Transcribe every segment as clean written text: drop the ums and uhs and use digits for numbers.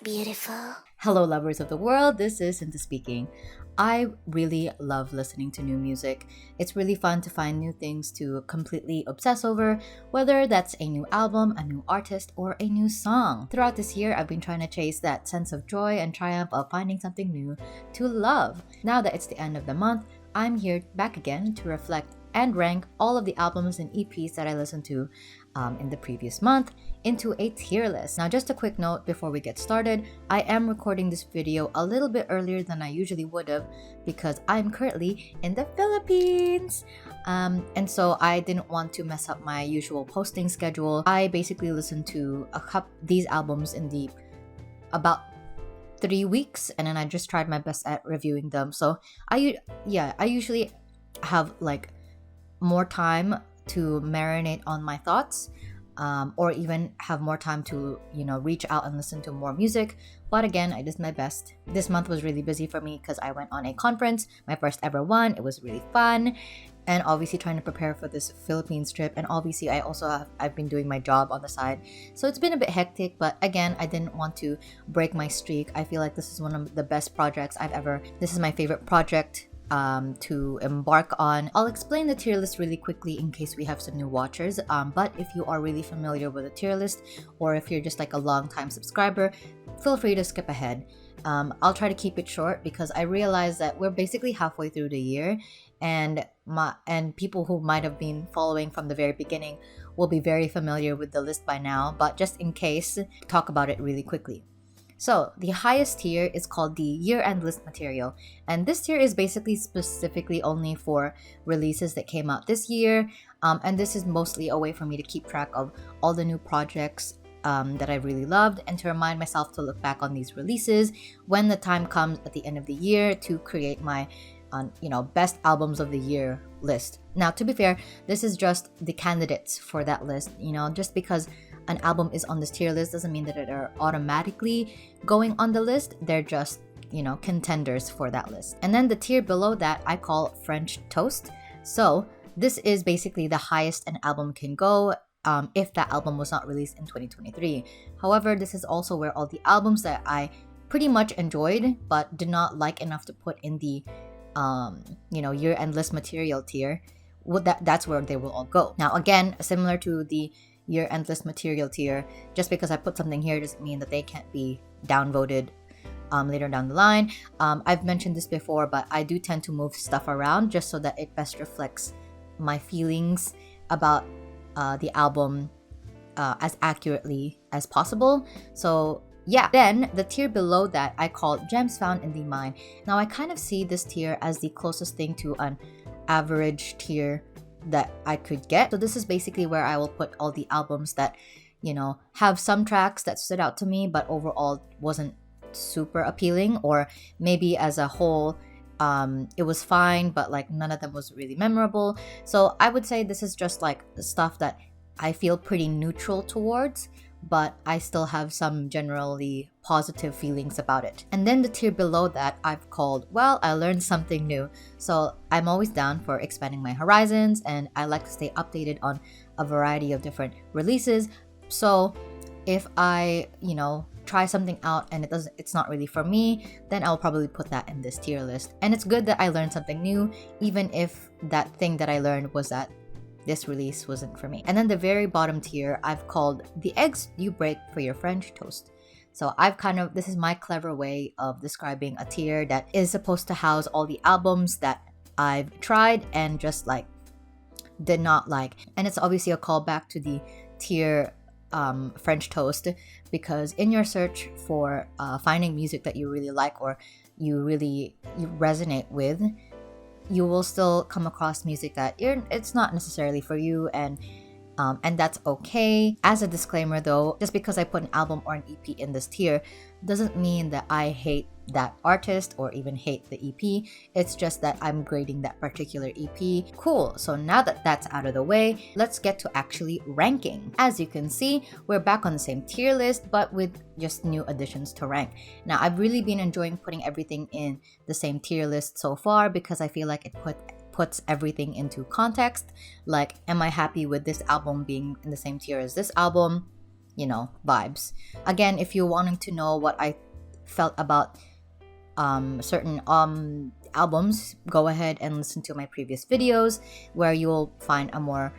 Beautiful. Hello, lovers of the world. This is Cinta speaking. I really love listening to new music. It's really fun to find new things to completely obsess over, whether that's a new album, a new artist, or a new song. Throughout this year, I've been trying to chase that sense of joy and triumph of finding something new to love. Now that it's the end of the month, I'm here back again to reflect and rank all of the albums and EPs that I listened to in the previous month into a tier list. Now, just a quick note before we get started, I am recording this video a little bit earlier than I usually would have because I'm currently in the Philippines. And so I didn't want to mess up my usual posting schedule. I basically listened to these albums in the about 3 weeks, and then I just tried my best at reviewing them. So I usually have like more time to marinate on my thoughts, or even have more time to reach out and listen to more music. But again, I did my best. This month was really busy for me because I went on a conference, my first ever one. It was really fun, and obviously trying to prepare for this Philippines trip. And obviously I've been doing my job on the side, so it's been a bit hectic. But again, I didn't want to break my streak. I feel like this is one of the best projects this is my favorite project to embark on. I'll explain the tier list really quickly in case we have some new watchers, but if you are really familiar with the tier list, or if you're just like a long time subscriber, feel free to skip ahead. I'll try to keep it short because I realize that we're basically halfway through the year, and people who might have been following from the very beginning will be very familiar with the list by now, but just in case, talk about it really quickly. So the highest tier is called the year-end list material, and this tier is basically specifically only for releases that came out this year, and this is mostly a way for me to keep track of all the new projects that I really loved, and to remind myself to look back on these releases when the time comes at the end of the year to create my best albums of the year list. Now, to be fair, this is just the candidates for that list. Just because an album is on this tier list doesn't mean that they're automatically going on the list. They're just, contenders for that list. And then the tier below that I call French Toast. So this is basically the highest an album can go if that album was not released in 2023. However, this is also where all the albums that I pretty much enjoyed but did not like enough to put in the year-end list material tier, that's where they will all go. Now, again, similar to the year-end list material tier, just because I put something here doesn't mean that they can't be downvoted later down the line. I've mentioned this before, but I do tend to move stuff around just so that it best reflects my feelings about the album as accurately as possible. So yeah, then the tier below that I call Gems Found in the Mind. Now, I kind of see this tier as the closest thing to an average tier that I could get. So this is basically where I will put all the albums that, have some tracks that stood out to me, but overall wasn't super appealing, or maybe as a whole, it was fine, but like none of them was really memorable. So I would say this is just like the stuff that I feel pretty neutral towards, but I still have some generally positive feelings about it. And then the tier below that I've called, well, I learned something new. So I'm always down for expanding my horizons, and I like to stay updated on a variety of different releases. So if I, try something out and it's not really for me, then I'll probably put that in this tier list. And it's good that I learned something new, even if that thing that I learned was that this release wasn't for me. And then the very bottom tier I've called the eggs you break for your French toast. So this is my clever way of describing a tier that is supposed to house all the albums that I've tried and just like did not like. And it's obviously a callback to the tier French Toast, because in your search for finding music that you really like or you resonate with, you will still come across music that it's not necessarily for you, and that's okay. As a disclaimer though, just because I put an album or an EP in this tier doesn't mean that I hate that artist or even hate the EP. It's just that I'm grading that particular EP. Cool, so now that that's out of the way, let's get to actually ranking. As you can see, we're back on the same tier list, but with just new additions to rank. Now, I've really been enjoying putting everything in the same tier list so far because I feel like it puts everything into context. Like, am I happy with this album being in the same tier as this album? vibes. Again, if you're wanting to know what I felt about certain albums, go ahead and listen to my previous videos where you'll find a more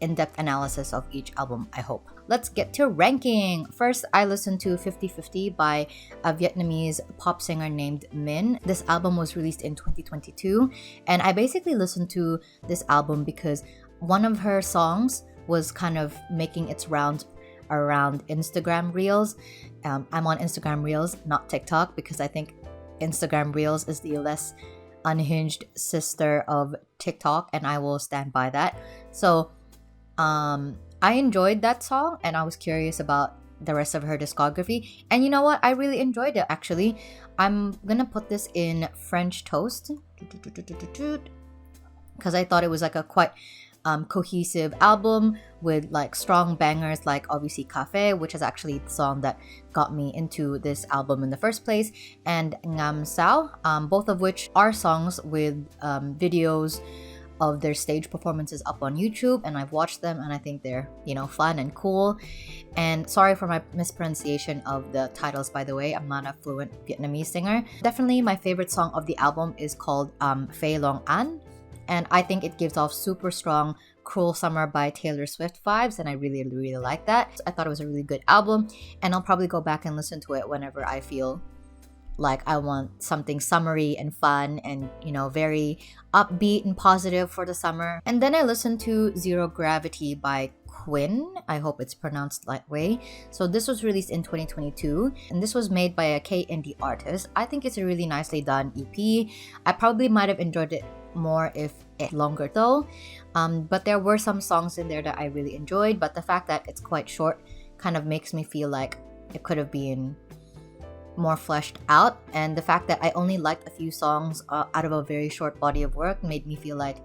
in-depth analysis of each album, I hope. Let's get to ranking. First, I listened to 50/50 by a Vietnamese pop singer named Min. This album was released in 2022, and I basically listened to this album because one of her songs was kind of making its rounds around Instagram Reels. I'm on Instagram Reels, not TikTok, because I think Instagram Reels is the less unhinged sister of TikTok, and I will stand by that. So I enjoyed that song, and I was curious about the rest of her discography, and you know what, I really enjoyed it. Actually, I'm gonna put this in French toast because I thought it was like a quite cohesive album with like strong bangers, like obviously Cafe, which is actually the song that got me into this album in the first place, and Ngam Sao, both of which are songs with videos of their stage performances up on YouTube, and I've watched them and I think they're fun and cool. And sorry for my mispronunciation of the titles, by the way, I'm not a fluent Vietnamese singer. Definitely my favorite song of the album is called Phay Long An, and I think it gives off super strong Cruel Summer by Taylor Swift vibes, and I really like that. I thought it was a really good album, and I'll probably go back and listen to it whenever I feel like I want something summery and fun and very upbeat and positive for the summer. And then I listened to Zero Gravity by Quinn. I hope it's pronounced that way. So this was released in 2022, and this was made by a K-indie artist. I think it's a really nicely done EP. I probably might have enjoyed it more if it longer though, but there were some songs in there that I really enjoyed, but the fact that it's quite short kind of makes me feel like it could have been more fleshed out, and the fact that I only liked a few songs out of a very short body of work made me feel like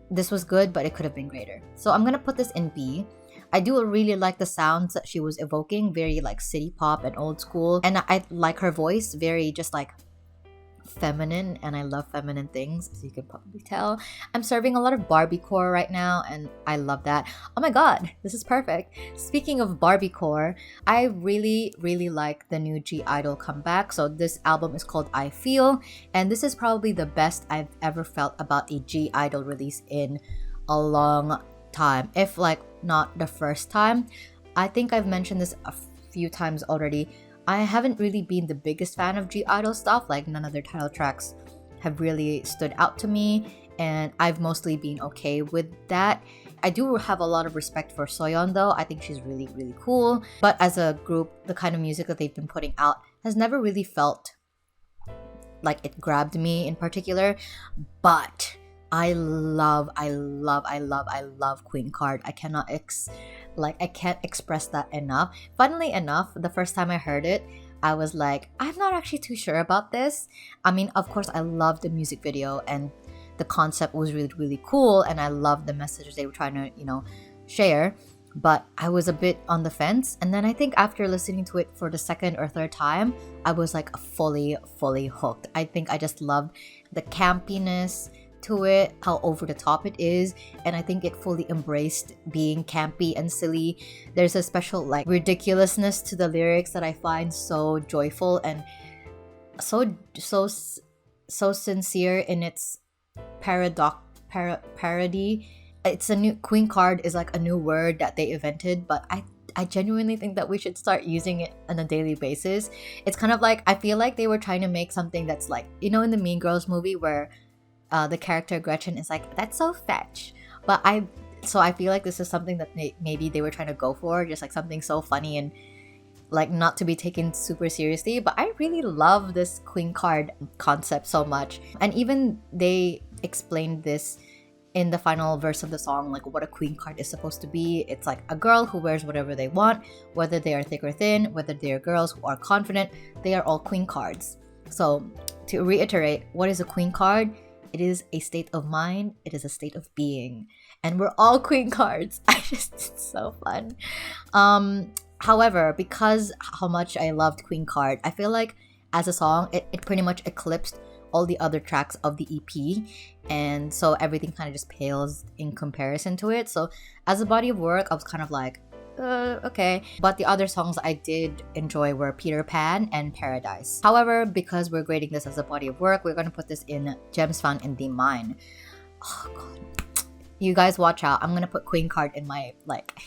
this was good, but it could have been greater. So I'm gonna put this in B. I do really like the sounds that she was evoking, very like city pop and old school, and I like her voice, very just like feminine, and I love feminine things, as you can probably tell. I'm serving a lot of Barbiecore right now, and I love that. Oh my god, this is perfect. Speaking of Barbiecore, I really like the new G-Idol comeback. So this album is called I Feel, and this is probably the best I've ever felt about a G-Idol release in a long time, if like not the first time. I think I've mentioned this a few times already. I haven't really been the biggest fan of G-Idol stuff, like none of their title tracks have really stood out to me, and I've mostly been okay with that. I do have a lot of respect for Soyeon though. I think she's really cool, but as a group, the kind of music that they've been putting out has never really felt like it grabbed me in particular. But I love Queen Card. I can't express that enough. Funnily enough, the first time I heard it, I was like, I'm not actually too sure about this. I mean, of course, I loved the music video and the concept was really cool, and I loved the messages they were trying to, share. But I was a bit on the fence, and then I think after listening to it for the second or third time, I was like fully hooked. I think I just loved the campiness to it, how over the top it is, and I think it fully embraced being campy and silly. There's a special like ridiculousness to the lyrics that I find so joyful and so sincere in its parody. It's a new Queen Card is like a new word that they invented, but I genuinely think that we should start using it on a daily basis. It's kind of like, I feel like they were trying to make something that's like, in the Mean Girls movie where the character Gretchen is like, that's so fetch. But I feel like this is something that maybe they were trying to go for, just like something so funny and like not to be taken super seriously. But I really love this Queen Card concept so much. And even they explained this in the final verse of the song, like what a Queen Card is supposed to be. It's like a girl who wears whatever they want, whether they are thick or thin, whether they are girls who are confident, they are all Queen Cards. So to reiterate, what is a Queen Card? It is a state of mind. It is a state of being. And we're all Queen Cards. It's so fun. However, because how much I loved Queen Card, I feel like as a song, it pretty much eclipsed all the other tracks of the EP. And so everything kind of just pales in comparison to it. So as a body of work, I was kind of like, okay. But the other songs I did enjoy were Peter Pan and Paradise. However, because we're grading this as a body of work, we're gonna put this in Gems Found in the Mind. Oh god. You guys watch out. I'm gonna put Queen Card in my like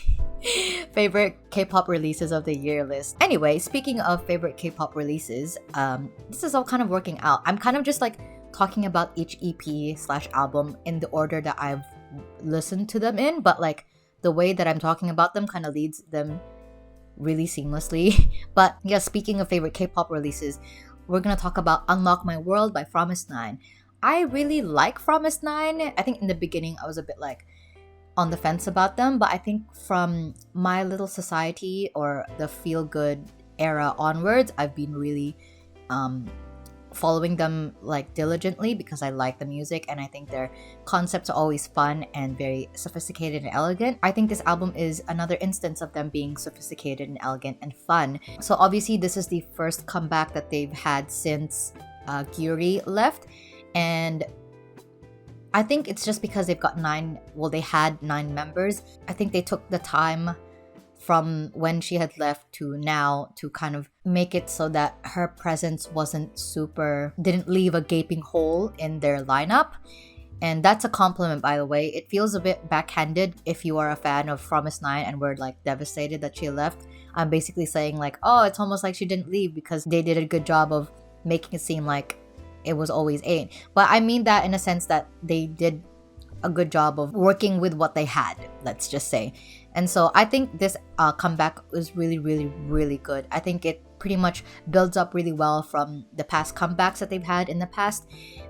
favorite K-pop releases of the year list. Anyway, speaking of favorite K-pop releases, this is all kind of working out. I'm kind of just like talking about each EP/album in the order that I've listened to them in, but like the way that I'm talking about them kind of leads them really seamlessly. But yeah, speaking of favorite K-pop releases, we're gonna talk about Unlock My World by Promise 9. I really like Promise 9. I think in the beginning I was a bit like on the fence about them, but I think from My Little Society or the Feel Good era onwards, I've been really following them like diligently because I like the music and I think their concepts are always fun and very sophisticated and elegant. I think this album is another instance of them being sophisticated and elegant and fun. So obviously this is the first comeback that they've had since Gyuri left, and I think it's just because they've got they had 9 members. I think they took the time from when she had left to now to kind of make it so that her presence didn't leave a gaping hole in their lineup. And that's a compliment, by the way. It feels a bit backhanded if you are a fan of Promise 9 and were like devastated that she left. I'm basically saying like, oh, it's almost like she didn't leave because they did a good job of making it seem like it was always 8. But I mean that in a sense that they did a good job of working with what they had, let's just say. And so I think this comeback was really, really, really good. I think it pretty much builds up really well from the past comebacks that they've had in the past.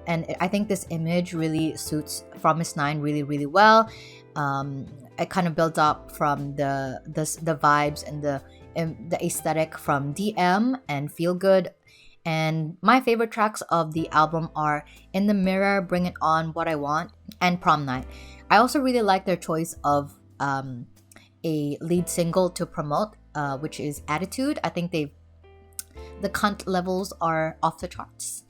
And I think this image really suits Promise 9 really, really well. It kind of builds up from the vibes and the aesthetic from DM and Feel Good. And my favorite tracks of the album are In the Mirror, Bring It On, What I Want, and Prom Night. I also really like their choice of a lead single to promote, which is Attitude. I think the cunt levels are off the charts.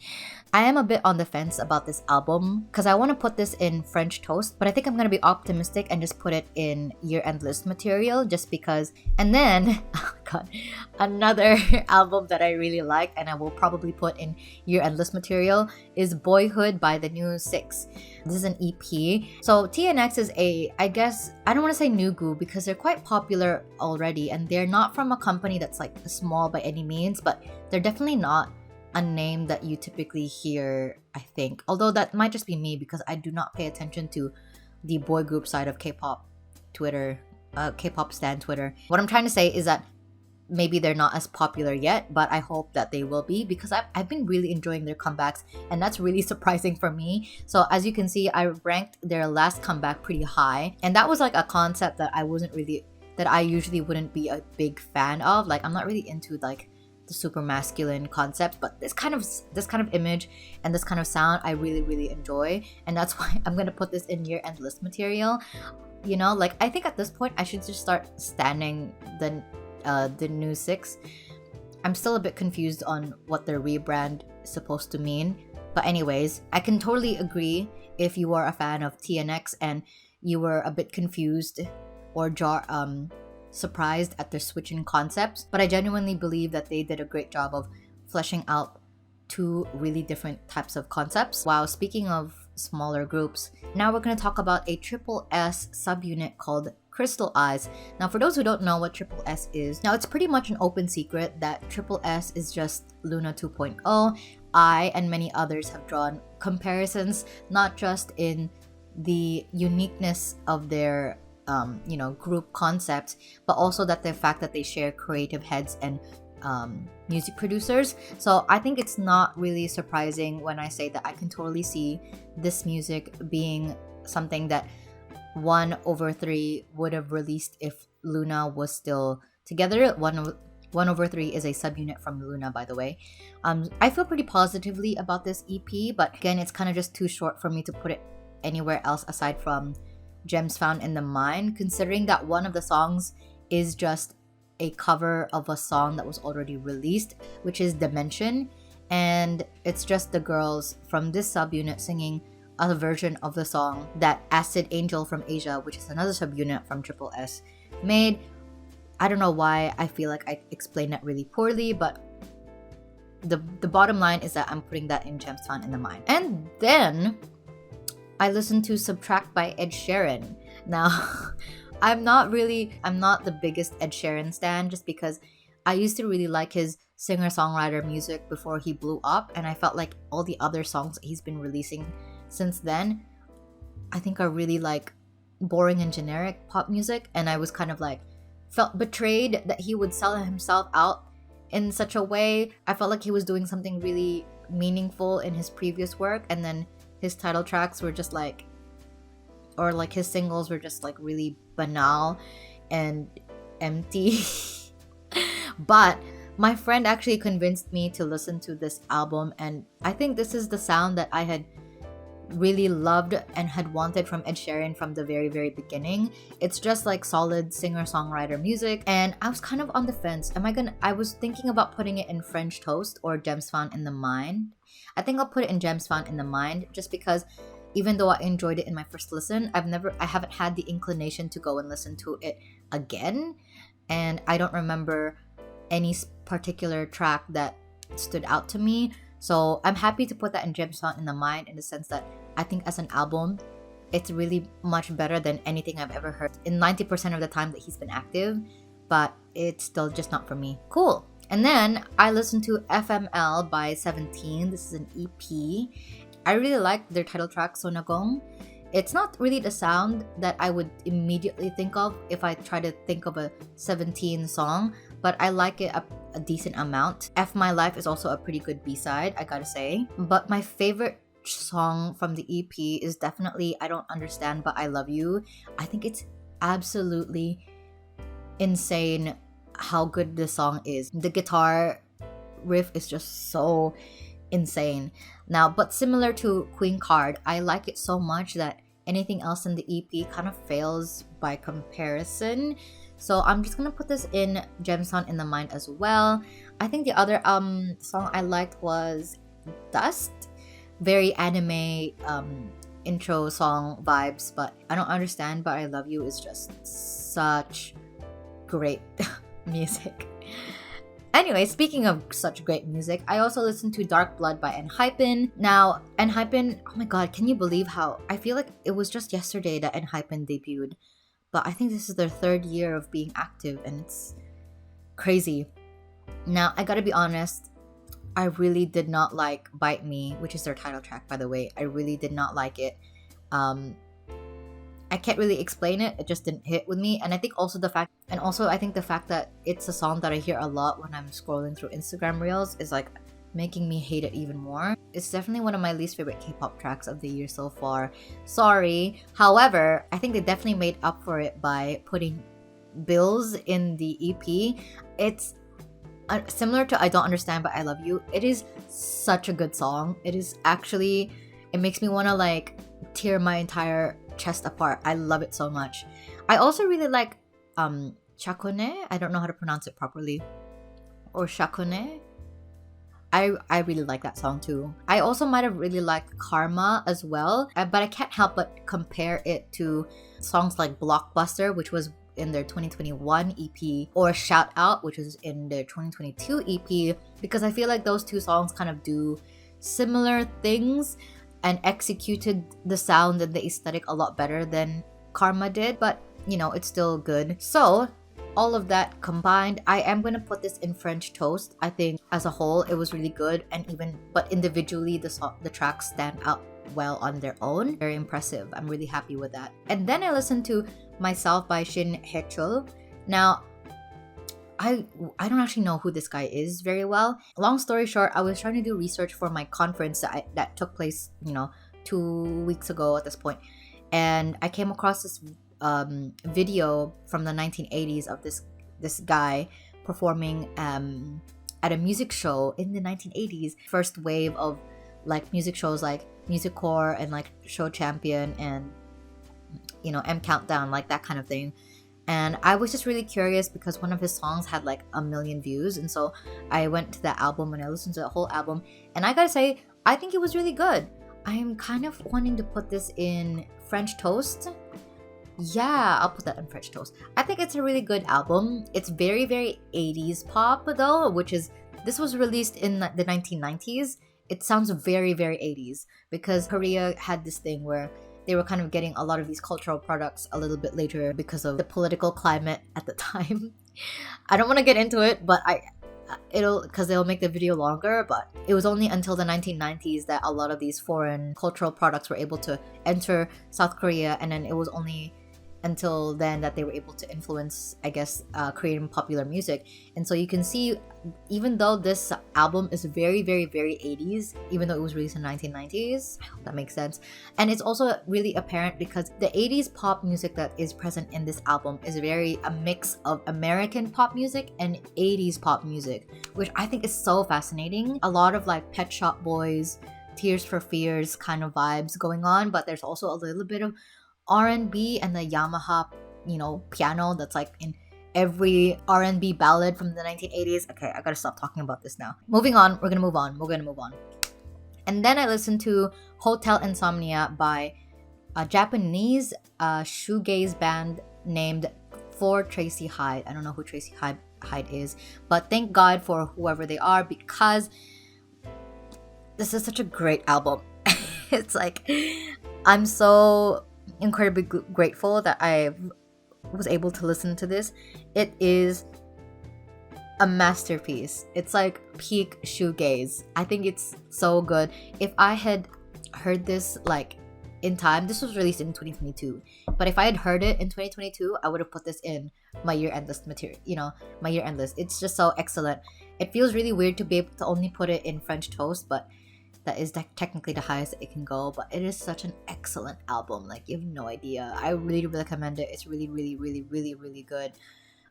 I am a bit on the fence about this album because I want to put this in French Toast, but I think I'm going to be optimistic and just put it in year-end list material just because. And then, oh god, another album that I really like and I will probably put in year-end list material is Boyhood by the New Six. This is an EP. So TNX is I guess, I don't want to say new group because they're quite popular already and they're not from a company that's like small by any means, but they're definitely not a name that you typically hear, I think. Although that might just be me because I do not pay attention to the boy group side of K-pop Twitter, K-pop stan Twitter. What I'm trying to say is that maybe they're not as popular yet, but I hope that they will be because I've been really enjoying their comebacks and that's really surprising for me. So as you can see, I ranked their last comeback pretty high and that was like a concept that I usually wouldn't be a big fan of. Like I'm not really into like the super masculine concept, but this kind of image and this kind of sound I really, really enjoy, and that's why I'm gonna put this in year-end list material. You know, like I think at this point I should just start standing the New Six. I'm still a bit confused on what their rebrand is supposed to mean, but anyways, I can totally agree if you are a fan of TNX and you were a bit confused or surprised at their switch in concepts, but I genuinely believe that they did a great job of fleshing out 2 really different types of concepts. Wow, speaking of smaller groups, now we're going to talk about a Triple S subunit called Crystal Eyes. Now for those who don't know what Triple S is, now it's pretty much an open secret that Triple S is just Luna 2.0. I and many others have drawn comparisons, not just in the uniqueness of their group concepts, but also that the fact that they share creative heads and music producers. So I think it's not really surprising when I say that I can totally see this music being something that 1/3 would have released if Luna was still together. 1/3 is a subunit from Luna, by the way. I feel pretty positively about this EP, but again, it's kind of just too short for me to put it anywhere else aside from Gems Found in the Mind, considering that one of the songs is just a cover of a song that was already released, which is Dimension, and it's just the girls from this subunit singing a version of the song that Acid Angel from Asia, which is another subunit from Triple S, made. I don't know why I feel like I explained that really poorly, but the bottom line is that I'm putting that in Gems Found in the Mind. And then I listened to Subtract by Ed Sheeran. Now, I'm not the biggest Ed Sheeran stan, just because I used to really like his singer-songwriter music before he blew up, and I felt like all the other songs he's been releasing since then, I think are really like boring and generic pop music, and I was kind of like felt betrayed that he would sell himself out in such a way. I felt like he was doing something really meaningful in his previous work, and then his title tracks were just like, or like his singles were just like really banal and empty. But my friend actually convinced me to listen to this album, and I think this is the sound that I had really loved and had wanted from Ed Sheeran from the very, very beginning. It's just like solid singer-songwriter music, and I was kind of on the fence. I was thinking about putting it in French Toast or Gems Found in the Mind. I think I'll put it in Gems Found in the Mind, just because even though I enjoyed it in my first listen, I haven't had the inclination to go and listen to it again, and I don't remember any particular track that stood out to me. So I'm happy to put that in Gems Found in the Mind, in the sense that I think as an album, it's really much better than anything I've ever heard in 90% of the time that he's been active, but it's still just not for me. Cool. And then I listened to FML by 17. This is an EP. I really like their title track, Sonagong. It's not really the sound that I would immediately think of if I try to think of a 17 song, but I like it a decent amount. F My Life is also a pretty good B-side, I gotta say. But my favorite song from the EP is definitely I Don't Understand But I Love You. I think it's absolutely insane how good this song is. The guitar riff is just so insane. Now, but similar to Queen Card, I like it so much that anything else in the EP kind of fails by comparison. So I'm just gonna put this in Gems Found in the Mind as well. I think the other song I liked was Dust. Very anime intro song vibes, but I Don't Understand But I Love You is just such great music. Anyway, speaking of such great music, I also listened to Dark Blood by Enhypen. Now, Enhypen, oh my god, can you believe how... I feel like it was just yesterday that Enhypen debuted, but I think this is their 3rd year of being active, and it's crazy. Now, I gotta be honest, I really did not like Bite Me, which is their title track, by the way. I really did not like it. I can't really explain it. It just didn't hit with me. And I think also the fact that it's a song that I hear a lot when I'm scrolling through Instagram Reels is like making me hate it even more. It's definitely one of my least favorite K-pop tracks of the year so far. Sorry. However, I think they definitely made up for it by putting Bills in the EP. It's similar to I Don't Understand But I Love You. It is such a good song. It makes me want to like tear my entire chest apart. I love it so much. I also really like Chakone. I don't know how to pronounce it properly. Or Shakone. I really like that song too. I also might have really liked Karma as well, but I can't help but compare it to songs like Blockbuster, which was in their 2021 EP, or Shout Out, which was in their 2022 EP, because I feel like those two songs kind of do similar things and executed the sound and the aesthetic a lot better than Karma did, but you know, it's still good. So all of that combined, I am going to put this in French Toast. I think as a whole it was really good, but individually the tracks stand out well on their own. Very impressive. I'm really happy with that. And then I listened to Myself by Shin Hechul. Now, I don't actually know who this guy is very well. Long story short, I was trying to do research for my conference that took place, 2 weeks ago at this point, and I came across this video from the 1980s of this guy performing at a music show in the 1980s. First wave of like music shows like Music Core and like Show Champion and M Countdown, like that kind of thing. And I was just really curious because one of his songs had like 1 million views, and so I went to that album and I listened to the whole album, and I gotta say, I think it was really good. I am kind of wanting to put this in French Toast, Yeah, I'll put that on French Toast. I think it's a really good album. It's very, very 80s pop though, this was released in the 1990s. It sounds very, very 80s because Korea had this thing where they were kind of getting a lot of these cultural products a little bit later because of the political climate at the time. I don't want to get into it, but because they'll make the video longer, but it was only until the 1990s that a lot of these foreign cultural products were able to enter South Korea, and then it was only until then that they were able to influence, I guess, Korean popular music. And so you can see, even though this album is very, very, very 80s, even though it was released in the 1990s, I hope that makes sense. And it's also really apparent because the 80s pop music that is present in this album is a mix of American pop music and 80s pop music, which I think is so fascinating. A lot of like Pet Shop Boys, Tears for Fears kind of vibes going on, but there's also a little bit of R&B and the Yamaha, piano that's like in every R&B ballad from the 1980s. Okay, I gotta stop talking about this now. Moving on, we're gonna move on. And then I listened to Hotel Insomnia by a Japanese shoegaze band named For Tracy Hyde. I don't know who Tracy Hyde is, but thank God for whoever they are because this is such a great album. It's like, I'm so incredibly grateful that I was able to listen to this. It is a masterpiece. It's like peak shoegaze. I think it's so good. If I had heard this like in time, this was released in 2022, but if I had heard it in 2022, I would have put this in my year-end list material, my year-end list. It's just so excellent. It feels really weird to be able to only put it in French Toast, but that is technically the highest it can go. But it is such an excellent album. Like, you have no idea. I really recommend it. It's really, really, really, really, really good.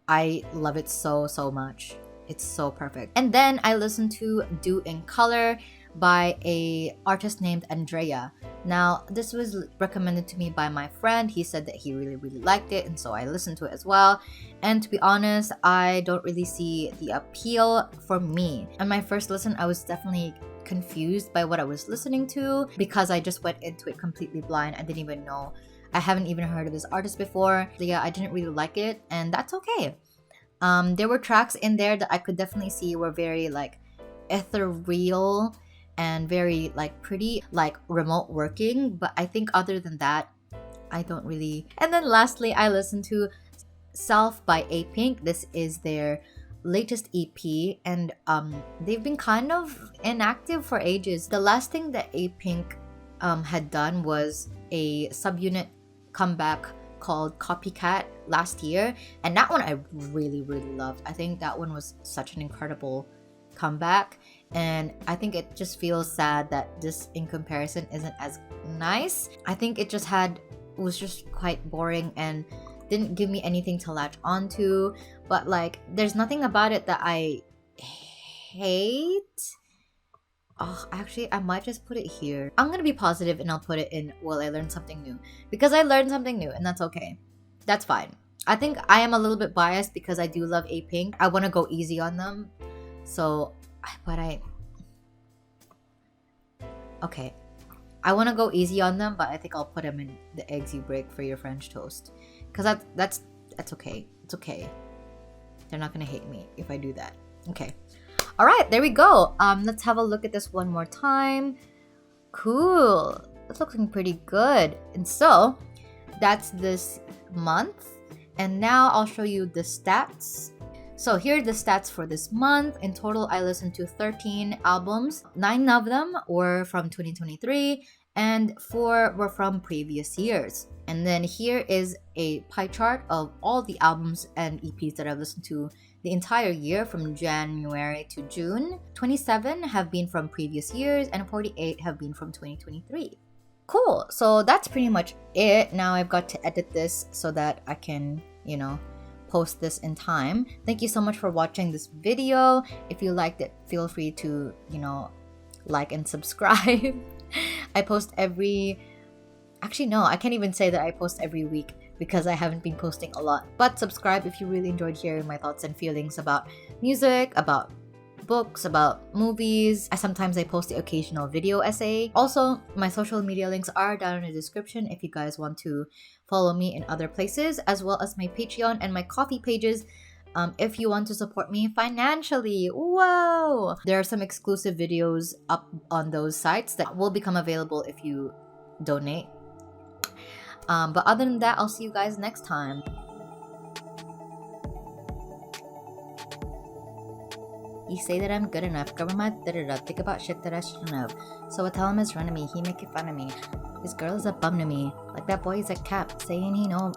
I love it so, so much. It's so perfect. And then I listened to Do in Color by a artist named Andrea. Now, this was recommended to me by my friend. He said that he really, really liked it, and so I listened to it as well. And to be honest, I don't really see the appeal for me. On my first listen, I was definitely confused by what I was listening to because I just went into it completely blind. I didn't even know. I haven't even heard of this artist before. So yeah, I didn't really like it, and that's okay. There were tracks in there that I could definitely see were very like ethereal and very like pretty, like remote working, but I think other than that, I don't really. And then lastly, I listened to Self by A-Pink. This is their latest EP, and they've been kind of inactive for ages. The last thing that A-Pink had done was a subunit comeback called Copycat last year, and that one I really, really loved. I think that one was such an incredible comeback, and I think it just feels sad that this in comparison isn't as nice. I think it was just quite boring and didn't give me anything to latch onto, but like there's nothing about it that I hate. Oh, actually, I might just put it here. I'm gonna be positive and I'll put it in Well, I Learned Something New, because I learned something new, and that's okay. That's fine. I think I am a little bit biased because I do love A-Pink. I want to go easy on them, okay. I want to go easy on them, but I think I'll put them in the eggs you break for your French toast, because that's okay. It's okay. They're not gonna hate me if I do that. Okay. All right, there we go. Let's have a look at this one more time. Cool. It's looking pretty good. And so that's this month. And now I'll show you the stats. So here are the stats for this month. In total, I listened to 13 albums. 9 of them were from 2023 and 4 were from previous years. And then here is a pie chart of all the albums and EPs that I've listened to the entire year from January to June. 27 have been from previous years and 48 have been from 2023. Cool. So that's pretty much it. Now I've got to edit this so that I can, post this in time. Thank you so much for watching this video. If you liked it, feel free to, like and subscribe. I post Actually, no, I can't even say that I post every week because I haven't been posting a lot. But subscribe if you really enjoyed hearing my thoughts and feelings about music, about books, about movies. Sometimes I post the occasional video essay. Also, my social media links are down in the description if you guys want to follow me in other places, as well as my Patreon and my coffee pages. If you want to support me financially, whoa! There are some exclusive videos up on those sites that will become available if you donate. But other than that, I'll see you guys next time. You say that I'm good enough, cover my da-da-da, think about shit that I shouldn't have. So I tell him it's running me, he making fun of me. This girl is a bum to me. Like that boy is a cap, saying he know.